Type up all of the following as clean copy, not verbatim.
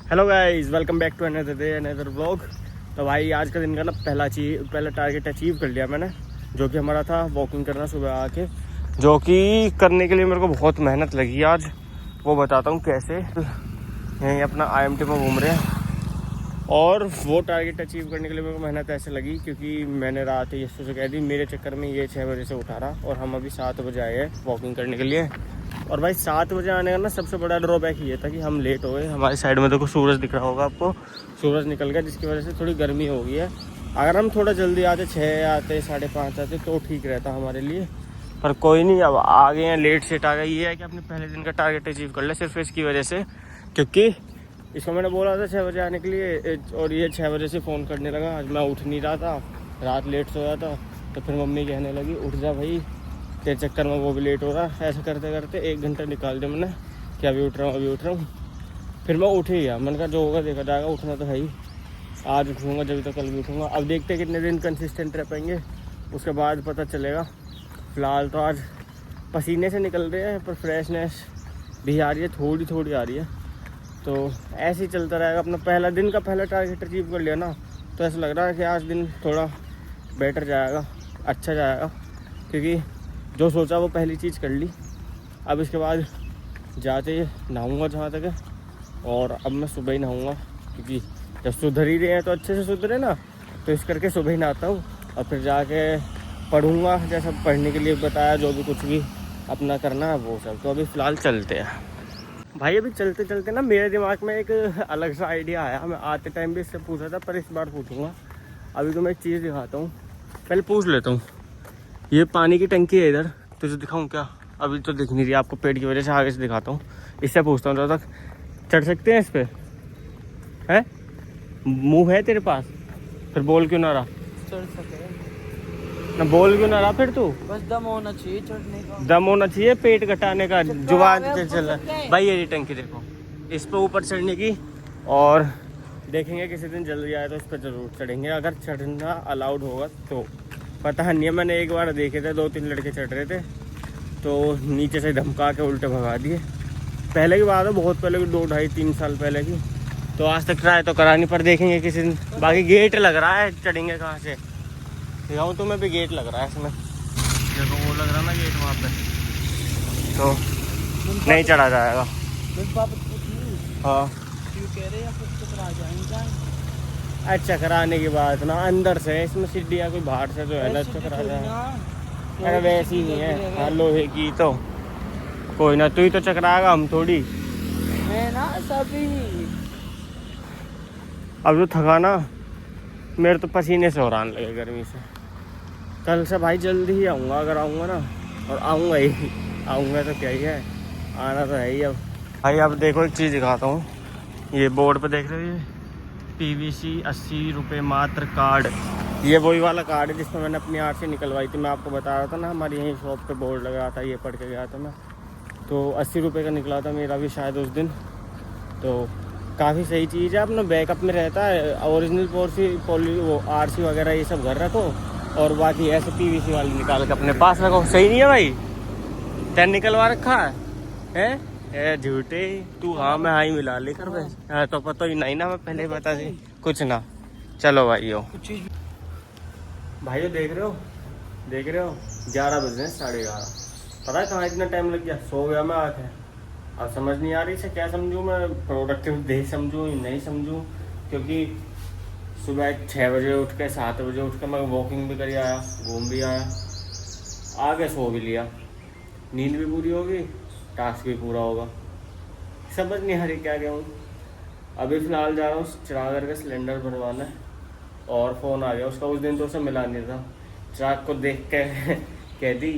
Hello guys, welcome back to another day another vlog. तो भाई आज का दिन का ना पहला टारगेट अचीव कर लिया मैंने, जो कि हमारा था वॉकिंग करना सुबह आके, जो कि करने के लिए मेरे को बहुत मेहनत लगी आज। वो बताता हूँ कैसे। यहीं अपना IMT में घूम रहे हैं और वो टारगेट अचीव करने के लिए मेरे को मेहनत ऐसे लगी क्योंकि मैंने रात यशु से कह दी मेरे चक्कर में ये 6 बजे से उठा रहा और हम अभी 7 बजे आए हैं वॉकिंग करने के लिए। और भाई 7 बजे आने का ना सबसे बड़ा ड्रॉबैक ये था कि हम लेट हो गए। हमारी साइड में देखो सूरज दिख रहा होगा आपको, सूरज निकल गया जिसकी वजह से थोड़ी गर्मी हो गई है। अगर हम थोड़ा जल्दी आते 6 आते 5:30 आते तो ठीक रहता हमारे लिए, पर कोई नहीं, अब आ गए हैं, लेट सेट आ गई। ये है कि अपने पहले दिन का टारगेट अचीव कर ले सिर्फ इसकी वजह से, क्योंकि इसको मैंने बोला था 6 बजे आने के लिए और ये 6 बजे से फ़ोन करने लगा। आज मैं उठ नहीं रहा था, रात लेट सोया था, तो फिर मम्मी कहने लगी उठ जा भाई, तेरे चक्कर में वो भी लेट हो रहा। ऐसा करते करते 1 घंटा निकाल दिया मैंने कि अभी उठ रहा हूँ। फिर मैं उठ ही गया, मैंने कहा जो होगा देखा जाएगा, उठना तो है ही। आज उठूँगा जब तो कल भी उठूँगा। अब देखते हैं कितने दिन कंसिस्टेंट रह पाएंगे, उसके बाद पता चलेगा। फ़िलहाल तो आज पसीने से निकल रहे हैं पर फ्रेशनेस भी आ रही है, थोड़ी थोड़ी आ रही है। तो ऐसे ही चलता रहेगा। अपना पहला दिन का पहला टारगेट अचीव कर लिया ना, तो ऐसा लग रहा है कि आज दिन थोड़ा बेटर जाएगा, अच्छा जाएगा, क्योंकि जो सोचा वो पहली चीज़ कर ली। अब इसके बाद जाते नहाऊंगा जहाँ तक है, और अब मैं सुबह ही नहाऊंगा क्योंकि जब सुधर ही रहे हैं तो अच्छे से सुधरे ना, तो इस करके सुबह ही नहाता हूँ और फिर जाके पढ़ूँगा जैसा पढ़ने के लिए बताया, जो भी कुछ भी अपना करना है वो सब। तो अभी फ़िलहाल चलते हैं भाई। अभी चलते चलते ना मेरे दिमाग में एक अलग सा आइडिया आया। मैं आते टाइम भी इससे पूछा था पर इस बार पूछूंगा। अभी तो मैं एक चीज़ दिखाता हूँ, पहले पूछ लेता हूँ। ये पानी की टंकी है इधर, तुझे दिखाऊँ क्या? अभी तो दिख नहीं रही आपको पेड़ की वजह से, आगे से दिखाता हूँ। इससे पूछता हूँ, तब तक चढ़ सकते हैं इस पर? है मुँह है तेरे पास? फिर बोल क्यों ना रहा? चढ़ सके ना बोल क्यों ना रहा फिर तू? बस दम होना चाहिए चढ़ने का। दम होना चाहिए, पेट घटाने का जुबान से चल रहा है भाई। ये टंकी देखो, इस पे ऊपर चढ़ने की, और देखेंगे किसी दिन जल्दी आए तो इस पर जरूर चढ़ेंगे, अगर चढ़ना अलाउड होगा तो। पता नहीं है, मैंने एक बार देखे थे 2-3 लड़के चढ़ रहे थे तो नीचे से धमका के उल्टे भगा दिए। पहले की बात है, बहुत पहले की, 2-2.5-3 साल पहले की। तो आज तक ट्राई तो करा नहीं, पर देखेंगे किसी दिन। बाकी गेट लग रहा है, चढ़ेंगे कहाँ से दिखाऊँ तुम्हें भी? गेट लग रहा है इसमें, देखो वो लग रहा ना गेट वहाँ पे, तो नहीं चढ़ा जाएगा। हाँ अच्छा, कराने की बात ना अंदर से, इसमें सीढ़ियाँ कोई बाहर से जो है ना चकरा जाए। अरे वैसी ही है, हाँ लोहे की। तो कोई ना, तू ही तो चकराएगा, हम थोड़ी। मैं ना सभी अब जो थका ना, मेरे तो पसीने से हैरान लगे गर्मी से। कल से भाई जल्दी ही आऊँगा, अगर आऊँगा ना, और आऊँगा ही, आऊँगा तो क्या ही है, आना तो है ही। अब भाई अब देखो एक चीज़ दिखाता हूँ। ये बोर्ड पे देख रहे हो, PVC 80 रुपये मात्र कार्ड। ये वही वाला कार्ड है जिसमें मैंने अपनी RC निकलवाई थी। मैं आपको बता रहा था ना, हमारी यहीं शॉप पे बोर्ड लगा था, ये पढ़ के गया था मैं। तो 80 रुपये का निकला था मेरा भी शायद उस दिन। तो काफ़ी सही चीज़ है, अपना बैकअप में रहता है। ओरिजिनल वो RC वगैरह ये सब घर रखो, और बाकी ऐसे PVC वाली निकाल के अपने पास रखो। सही नहीं है भाई? तैन निकलवा रखा है झूठे तू? हाँ मैं हाँ ही मिला लेकर बस। हाँ तो पता ही नहीं ना, मैं पहले ही बता दी कुछ ना। चलो भाइयों, भाइयों देख रहे हो 11 बजे 11:30। पता है कहाँ इतना टाइम लग गया? सो गया मैं आके। अब समझ नहीं आ रही से क्या समझूँ मैं, प्रोडक्टिव डे समझूँ या नहीं समझूँ, क्योंकि सुबह 6 बजे उठ के 7 बजे उठ के मैं वॉकिंग भी कर आया, घूम भी आया, आगे सो भी लिया, नींद भी पूरी होगी, टास्क भी पूरा होगा। समझ नहीं आ रही क्या कहूँ। अभी फ़िलहाल जा रहा हूँ चिरागर का सिलेंडर भरवाना है, और फ़ोन आ गया उसका। उस दिन तो उसे मिला नहीं था, चिराग को देख के कह दी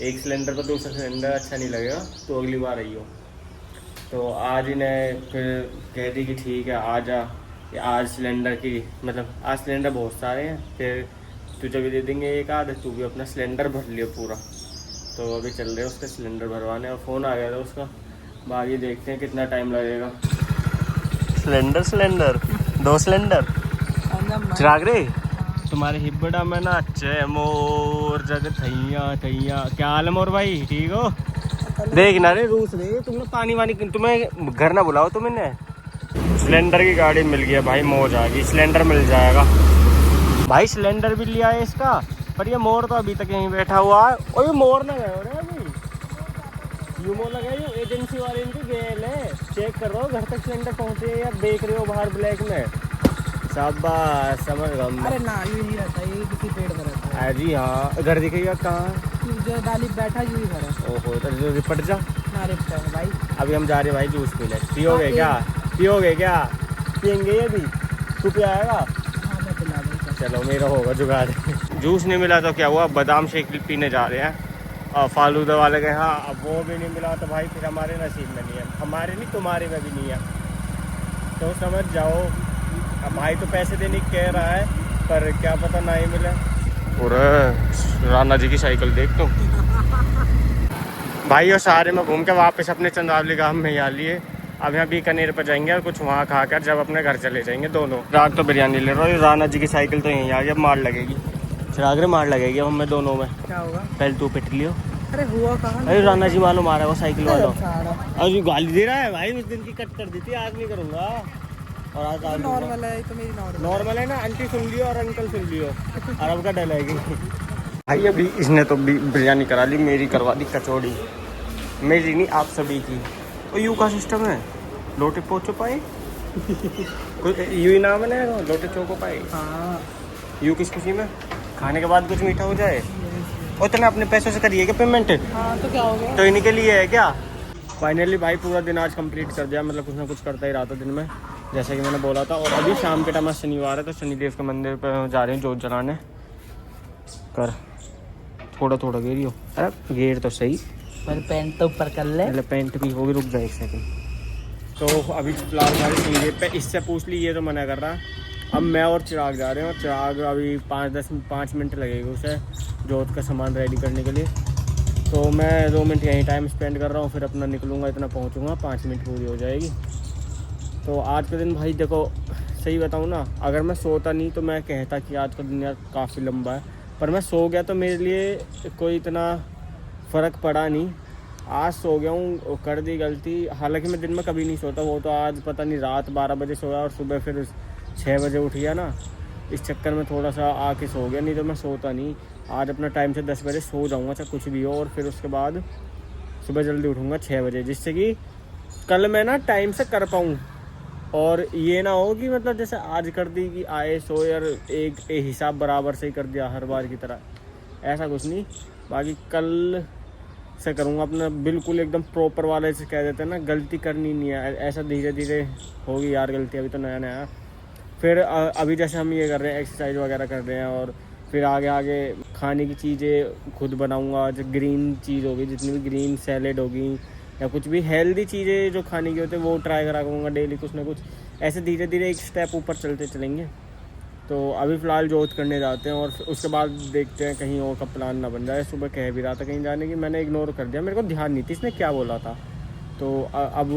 एक सिलेंडर पर दूसरा सिलेंडर अच्छा नहीं लगेगा, तो अगली बार आई हो। तो आज इन्हें फिर कह दी कि ठीक है आ जा, आज सिलेंडर की मतलब आज सिलेंडर बहुत सारे हैं, फिर तुझे भी दे देंगे एक आध, तू भी अपना सिलेंडर भर लियो पूरा। तो अभी चल रहे हैं उसका सिलेंडर भरवाने, और फ़ोन आ गया था उसका। बाकी देखते हैं कितना टाइम लगेगा। सिलेंडर 2 सिलेंडर चिराग रे, तुम्हारे हिब्बड़ा में ना अच्छे मोर जग थैया। क्या हाल है मोर भाई, ठीक हो? देख ना रे रूस रे, तुमने पानी वानी, तुम्हें घर ना बुलाओ तुमने सिलेंडर की गाड़ी मिल गई है भाई, मौज आ गई। सिलेंडर मिल जाएगा भाई, सिलेंडर भी लिया है इसका। पर ये मोर तो अभी तक यहीं बैठा हुआ है। और ये मोर ना गए हो रहे अभी, यूमो लगे ये एजेंसी वाले इनकी गेल है। चेक कर रहे हो घर तक सिलेंडर पहुँचे या बेच रहे हो बाहर ब्लैक में। शाबाश, समझ गया। अरे ना, यूं ही रहता है, ये किसी पेड़ में रहता है। जी हाँ, घर दिखेगा कहाँ? जो डाली बैठा यूं ही घर है। ओहो, तो जो रिपट जा। ना रिपटा है भाई। अभी हम जा रहे हैं भाई जूस पीने। पियोगे क्या? पियोगे क्या? पियेंगे अभी? तू पियाएगा? हाँ मैं पिला दूँगा। चलो, मेरा होगा जुगाड़। जूस नहीं मिला तो क्या हुआ, बादाम शेक पीने जा रहे हैं। और फालूदा वाले के हाँ, अब वो भी नहीं मिला तो भाई फिर हमारे नसीब में नहीं है। हमारे नहीं, तुम्हारे में भी नहीं है। तो समझ जाओ, अब भाई तो पैसे देने की कह रहा है, पर क्या पता ना ही मिले। और राणा जी की साइकिल देख तुम भाई। और सारे में घूम के वापस अपने चंद्रावली गांव में ही आ लिए। अब यहाँ बीकानेर पर जाएंगे और कुछ वहाँ खाकर जब अपने घर चले जाएंगे दोनों। रात तो बिरयानी ले रहा हूँ। राणा जी की साइकिल तो यहीं आ गई, अब मार लगेगी। चिराग रे मार लगेगी अब हमें दोनों में। क्या होगा? पहले तू पिट लियो। अरे हुआ कहाँ? अरे राणा जी मालूम आ रहा है वो साइकिल वालों। सारा अरे गाली दे रहा है भाई, उस दिन की कट कर दी थी, आज नहीं करूँगा। और आज नॉर्मल है तो मेरी नॉर्मल है ना। आंटी सुन लियो और अंकल सुन लियो, अरब का डलेगी भाई। अभी इसने तो बिरयानी करा ली, मेरी करवा दी कचौड़ी। मेरी नहीं, आप सभी की। तो यू का सिस्टम है, लोटे पोचो पाए कुछ यू ही नाम है ना, लोटे चोको पाए। हाँ यू किस खुशी में खाने के बाद कुछ मीठा हो जाए। उतना अपने पैसों से करिए क्या पेमेंट? हाँ तो क्या हो गया? तो इन्हीं के लिए है क्या? फाइनली भाई पूरा दिन आज कंप्लीट कर दिया, मतलब कुछ ना कुछ करता ही रहा था दिन में, जैसे कि मैंने बोला था। और अभी शाम के टाइम शनिवार है तो शनिदेव के मंदिर पर जा रहे हैं जोत जलाने। कर थोड़ा थोड़ा गेरी हो। अरे गेर तो सही, पर पैंट तो ऊपर कर ले। पहले पेंट भी होगी, रुक जाए एक सेकंड। तो अभी फिलहाल हमारे शनिदेव पे इससे पूछ ली, ये तो मना कर रहा। अब मैं और चिराग जा रहे हैं, और चिराग अभी 5 मिनट लगेगा उसे जोत का सामान रेडी करने के लिए। तो मैं 2 मिनट यहीं टाइम स्पेंड कर रहा हूँ, फिर अपना निकलूँगा, इतना पहुँचूँगा, 5 मिनट पूरी हो जाएगी। तो आज का दिन भाई देखो, सही बताऊँ ना, अगर मैं सोता नहीं तो मैं कहता कि आज का दिन यार काफ़ी लंबा है। पर मैं सो गया तो मेरे लिए कोई इतना फ़र्क पड़ा नहीं। आज सो गया हूँ, कर दी गलती। हालांकि मैं दिन में कभी नहीं सोता, वो तो आज पता नहीं रात 12 बजे सोया और सुबह फिर 6 बजे उठ गया ना, इस चक्कर में थोड़ा सा आके सो गया। नहीं तो मैं सोता नहीं। आज अपना टाइम से 10 बजे सो जाऊँगा, चाहे कुछ भी हो, और फिर उसके बाद सुबह जल्दी उठूँगा 6 बजे, जिससे कि कल मैं ना टाइम से कर पाऊँ। और ये ना हो कि मतलब जैसे आज कर दी कि आए सो यार एक हिसाब बराबर से ही कर दिया हर बार की तरह, ऐसा कुछ नहीं। बाकी कल से करूँगा अपना बिल्कुल एकदम प्रॉपर वाले से, कह देते हैं ना, गलती करनी नहीं है। ऐसा धीरे धीरे होगी यार गलती, अभी तो नया नया। फिर अभी जैसे हम ये कर रहे हैं, एक्सरसाइज वगैरह कर रहे हैं, और फिर आगे आगे खाने की चीज़ें खुद बनाऊँगा। जो ग्रीन चीज़ होगी, जितनी भी ग्रीन सैलेड होगी या कुछ भी हेल्दी चीज़ें जो खाने की होती है वो ट्राई करा करूँगा डेली, कुछ ना कुछ। ऐसे धीरे धीरे एक स्टेप ऊपर चलते चलेंगे। तो अभी फ़िलहाल जोत करने जाते हैं, और उसके बाद देखते हैं कहीं और का प्लान ना बन जाए। सुबह कह भी रहा था कहीं जाने की, मैंने इग्नोर कर दिया, मेरे को ध्यान नहीं थी इसने क्या बोला था। तो अब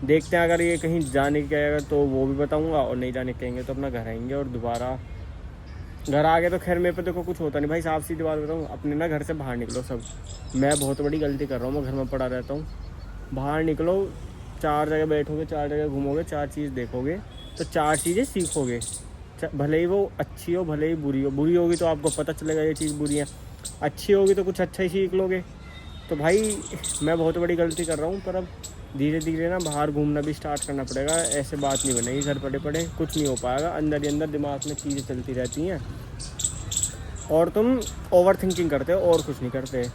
देखते हैं, अगर ये कहीं जाने की कहेगा तो वो भी बताऊँगा, और नहीं जाने कहेंगे तो अपना घर आएंगे। और दोबारा घर आ गए तो खैर मेरे पे देखो कुछ होता नहीं भाई, साफ सीधी बात बताऊँ, अपने ना घर से बाहर निकलो सब। मैं बहुत बड़ी गलती कर रहा हूँ, मैं घर में पड़ा रहता हूँ। बाहर निकलो, 4 जगह बैठोगे, 4 जगह घूमोगे, 4 चीज़ देखोगे, तो 4 चीज़ें सीखोगे। भले ही वो अच्छी हो, भले ही बुरी हो। बुरी होगी तो आपको पता चलेगा ये चीज़ बुरी है, अच्छी होगी तो कुछ अच्छा ही सीख लोगे। तो भाई मैं बहुत बड़ी गलती कर रहा हूँ, पर अब धीरे धीरे ना बाहर घूमना भी स्टार्ट करना पड़ेगा। ऐसे बात नहीं बनेगी, घर पड़े पड़े कुछ नहीं हो पाएगा। अंदर ही अंदर दिमाग में चीज़ें चलती रहती हैं, और तुम ओवर थिंकिंग करते हो और कुछ नहीं करते।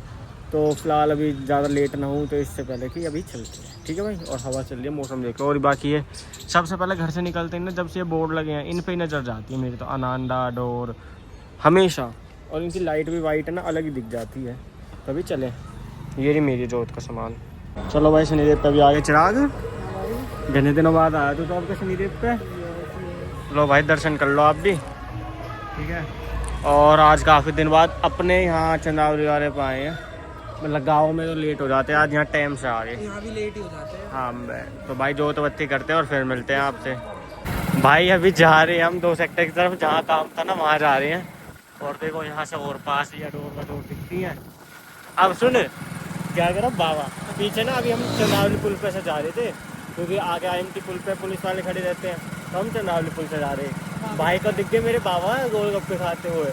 तो फिलहाल अभी ज़्यादा लेट ना हूँ, तो इससे पहले कि अभी चलते हैं, ठीक है भाई। और हवा चल रही है, मौसम देखो। और बाकी है, सबसे पहले घर से निकलते हैं ना, जब से ये बोर्ड लगे हैं इन पे ही नज़र जाती है मेरी तो, अनांडा डोर हमेशा। और इनकी लाइट भी वाइट है ना, अलग ही दिख जाती है। तो अभी चले, ये रही मेरी जोत का सामान। चलो भाई, शनिदेव पे अभी आगे। चिराग घने दिनों बाद आया तो आपके शनिदेव पे। लो भाई, दर्शन कर लो आप भी, ठीक है। और आज काफ़ी दिन बाद अपने यहाँ चंद्रावली वाले पे आए हैं। मतलब गाँव में तो लेट हो जाते हैं, आज यहाँ टाइम से आ रहे हैं। यहाँ भी लेट ही हो जाते हैं। हाँ तो भाई जोत बत्ती करते हैं और फिर मिलते हैं आपसे। भाई अभी जा रहे हैं हम 2 सेक्टर की तरफ, जहाँ काम था ना वहाँ जा रहे हैं। और देखो यहाँ से और पास या डोर दिखती है। अब सुन क्या करो बाबा, पीछे ना अभी हम चंद्रावली पुल पे से जा रहे थे, क्योंकि आगे IMT पुल पे पुलिस वाले खड़े रहते हैं, तो हम चंद्रावली पुल से जा रहे हैं। भाई को दिख गए मेरे बाबा गोलगप्पे खाते हुए।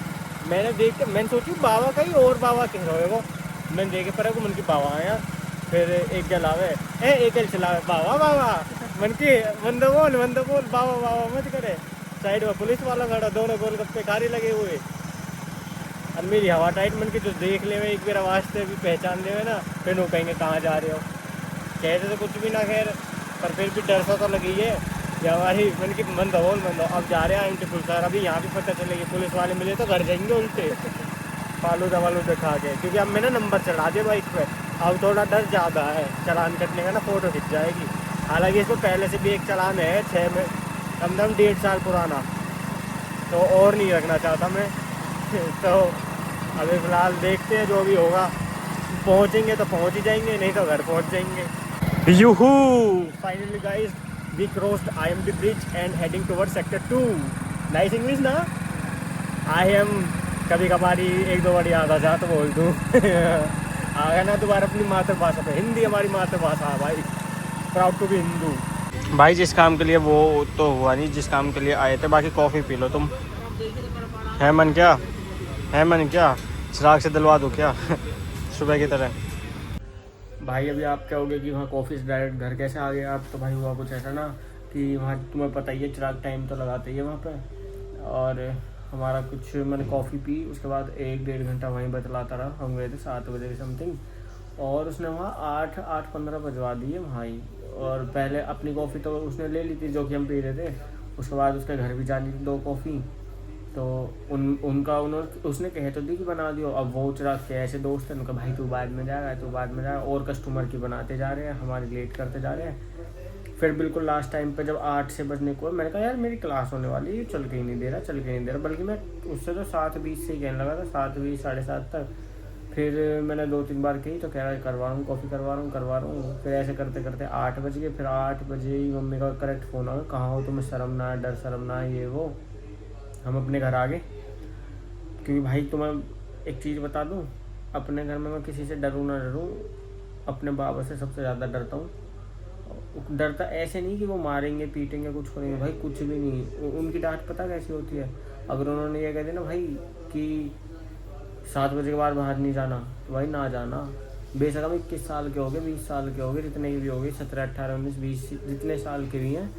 मैंने देख के मैंने सोची बाबा कहीं और बाबा कह रहे हो, मैंने देखे पर मन की बाबा आया। फिर एक गल आवे एक गल चलावे बाबा बाबा मन की बंद बोल बाबा बाबा मत करे। साइड में पुलिस वाला खड़ा, दोनों गोलगप्पे खाने लगे हुए। और मेरी हवा टाइट मन की जो देख ले एक बार आवाज़ से भी पहचान ले ना, फिर वो कहेंगे कहाँ जा रहे हो। कहते तो कुछ भी ना खैर, पर फिर भी डर सा तो लगी है कि हमारी मन की मन दो अब जा रहे हैं IMT पुल सर। अभी यहाँ भी पता चलेगी पुलिस वाले मिले तो घर जाएंगे उल्टे फालूदा वालूदा खा के, क्योंकि अब मैंने नंबर चढ़ा दिया बाइक पे। अब थोड़ा डर ज़्यादा है चालान कटने का ना, फ़ोटो खिंच जाएगी। हालांकि इसको पहले से भी एक चालान है 6 में कम से कम 1.5 साल पुराना, तो और नहीं रखना चाहता मैं। तो अभी फ़िलहाल देखते हैं जो भी होगा, पहुंचेंगे तो पहुंच ही जाएंगे, नहीं तो घर पहुंच जाएंगे। Woohoo finally guys we crossed IMT bridge and heading towards sector 2। Nice English ना, आई एम कभी कभार ही 1-2 बार याद आ जा तो बोल दूँ। आ गया ना दोबारा अपनी मातृभाषा पे, हिंदी हमारी मातृभाषा है भाई, प्राउड टू बी हिंदू। भाई जिस काम के लिए वो तो हुआ नहीं, जिस काम के लिए आए थे। बाकी कॉफ़ी पी लो तुम, है मन क्या चिराग से दिलवा दो क्या सुबह की तरह। भाई अभी आप कहोगे कि वहाँ कॉफ़ी से डायरेक्ट घर कैसे आ गए आप, तो भाई हुआ कुछ ऐसा ना कि वहाँ तुम्हें पता ही है चिराग टाइम तो लगाते ही है वहाँ पे। और हमारा कुछ मैंने कॉफ़ी पी, उसके बाद 1-1.5 घंटा वहीं बतलाता रहा। हम गए थे 7 बजे समथिंग, और उसने वहाँ 8-8:15 बजवा दिए वहाँ ही। और पहले अपनी कॉफ़ी तो उसने ले ली थी जो कि हम पी रहे थे, उसके बाद उसके घर भी जानी थी 2 कॉफ़ी, तो उसने कहे तो दी कि बना दियो। अब वो चिराग के ऐसे दोस्त हैं, उनका भाई तू बाद में जाएगा, और कस्टमर की बनाते जा रहे हैं, हमारे लेट करते जा रहे हैं। फिर बिल्कुल लास्ट टाइम पे जब 8 से बजने को मैंने कहा यार मेरी क्लास होने वाली है, चल के ही नहीं दे रहा, बल्कि मैं उससे तो 7:20 से ही कहने लगा था, 7:20 7:30 तक। फिर मैंने 2-3 बार कही तो कह रहा है करवा रहा हूँ कॉफ़ी, करवा रहा हूँ। फिर ऐसे करते करते 8 बज गए। फिर 8 बजे ही मम्मी का करेक्ट फ़ोन आ गया, कहाँ हो तुम्हें शर्म ना है, डर शर्म ना है, ये वो। हम अपने घर आ गए, क्योंकि भाई तुम्हें एक चीज़ बता दूं, अपने घर में मैं किसी से डरूं ना डरूं, अपने बाबा से सबसे ज़्यादा डरता हूँ। डरता ऐसे नहीं कि वो मारेंगे पीटेंगे कुछ करेंगे, भाई कुछ भी नहीं। उनकी डांट पता कैसी होती है, अगर उन्होंने ये कह दिया ना भाई कि 7 बजे के बाद बाहर नहीं जाना, तो भाई ना जाना। बेशक हम 21 साल के हो गए, 20 साल के हो गए, जितने भी हो गए, 17, 18, 19, 20 जितने साल के भी हैं,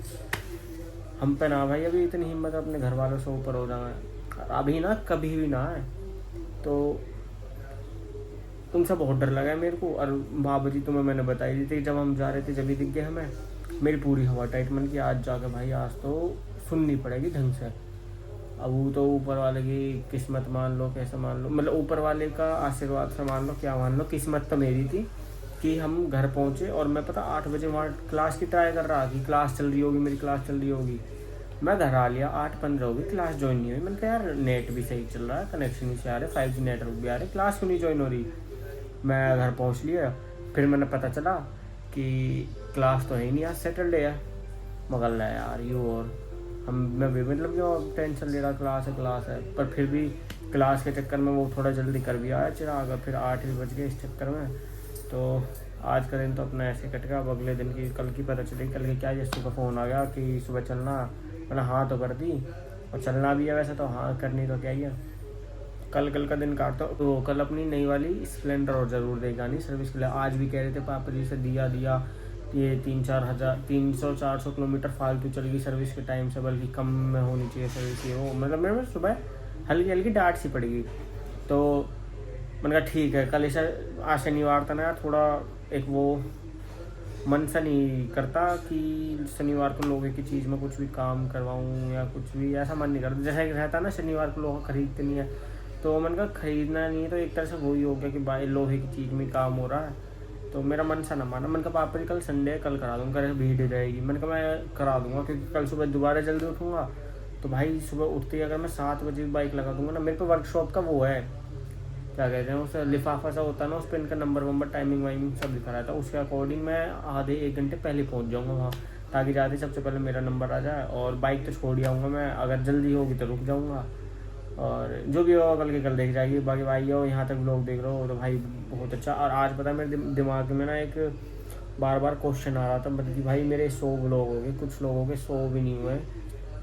हम पे ना भाई अभी इतनी हिम्मत अपने घर वालों से ऊपर हो जाना, अभी ना कभी भी ना है। तो तुमसे बहुत डर लगा है मेरे को। और बाबा जी तुम्हें मैंने बताई दी थी जब हम जा रहे थे, जब ही दिख गए हमें। मेरी पूरी हवा टाइट मन की आज जाकर भाई आज तो सुननी पड़ेगी ढंग से। अब वो तो ऊपर वाले की किस्मत मान लो, कैसे मान लो, मतलब ऊपर वाले का आशीर्वाद से मान लो, क्या मान लो। किस्मत तो मेरी थी कि हम घर पहुँचे, और मैं पता 8 बजे वहाँ क्लास की ट्राई कर रहा कि क्लास चल रही होगी, मेरी क्लास चल रही होगी। मैं घर आ लिया 8:15 होगी, क्लास ज्वाइन नहीं हुई। मैंने कहा यार नेट भी सही चल रहा है, कनेक्शन भी से आ रहे, 5G नेटवर्क भी आ रहे, क्लास क्यों नहीं ज्वाइन हो रही। मैं घर पहुँच लिया, फिर मैंने पता चला कि क्लास तो है ही नहीं, आज सैटरडे है। मगर ला यार यू, और मैं भी मतलब क्यों टेंशन ले रहा, क्लास है। पर फिर भी क्लास के चक्कर में वो थोड़ा जल्दी कर भी आया चिराग, फिर 8 ही बज गए इस चक्कर में। तो आज का दिन तो अपना ऐसे कट गया। अब अगले दिन की कल की पता चली, कल की क्या जस्सी का फ़ोन आ गया कि सुबह चलना, मैंने हाँ तो कर दी, और चलना भी है वैसे तो, हाँ करनी तो क्या ही है। कल का दिन काटता हूँ। तो कल अपनी नई वाली स्प्लेंडर और ज़रूर देगा नहीं सर्विस के लिए। आज भी कह रहे थे पापा जी से दिया ये 300-400 किलोमीटर फालतू चल गई सर्विस के टाइम से, बल्कि कम में होनी चाहिए सर्विस ये वो। मतलब मेरे सुबह हल्की डांट सी पड़ेगी। तो मैंने कहा ठीक है, कल इसे आज शनिवार था ना यार, थोड़ा एक वो मन सा नहीं करता कि शनिवार को लोहे की चीज़ में कुछ भी काम करवाऊँ या कुछ भी, ऐसा मन नहीं करता। जैसा रहता ना शनिवार को लोहा खरीदते नहीं है, तो मन का खरीदना नहीं है, तो एक तरह से वही हो गया कि भाई लोहे की चीज़ में काम हो रहा है। तो मेरा मन सा ना माना। मन का पापा जी कल संडे है, कल करा दूँगा, भीड़ रहेगी। मैंने कहा मैं करा दूँगा, क्योंकि कल सुबह दोबारा जल्दी उठूँगा। तो भाई सुबह उठते ही अगर मैं 7 बजे बाइक लगा दूँगा ना, मेरे पे वर्कशॉप का वो है, क्या कहते हैं उस लिफाफा सा होता है ना, उस पर इनका नंबर टाइमिंग वाइमिंग सब लिखा रहता है। उसके अकॉर्डिंग मैं आधे 1 घंटे पहले पहुँच जाऊँगा वहाँ, ताकि जाते सबसे पहले मेरा नंबर आ जाए। और बाइक तो छोड़ ही आऊँगा मैं, अगर जल्दी होगी तो रुक जाऊँगा, और जो भी होगा कल के कल देख जाएगी। बाकी भाई हो यहाँ तक ब्लॉग देख रहे हो तो भाई बहुत अच्छा। और आज पता है मेरे दिमाग में ना एक बार बार क्वेश्चन आ रहा था, मतलब कि भाई मेरे 100 व्लॉग हो गए, कुछ लोगों के 100 भी नहीं हुए,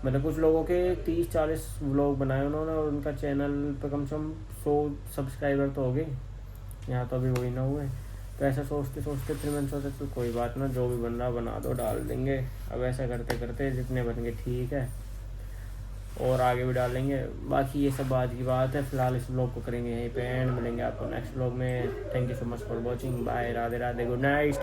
मतलब कुछ लोगों के 30-40 व्लॉग बनाए उन्होंने और उनका चैनल पे कम से कम 100 सब्सक्राइबर तो हो गए, यहाँ तो अभी वही ना हुए। तो ऐसा सोचते सोचते फिर मैंने सोचा तो कोई बात ना, जो भी बन रहा बना दो, डाल देंगे। अब ऐसा करते करते जितने बन गए ठीक है, और आगे भी डालेंगे। बाकी ये सब बात की बात है, फिलहाल इस ब्लॉग को करेंगे यहीं पे एंड, मिलेंगे आपको नेक्स्ट ब्लॉग में। Thank you so much for watching, bye, Radhe Radhe, good night.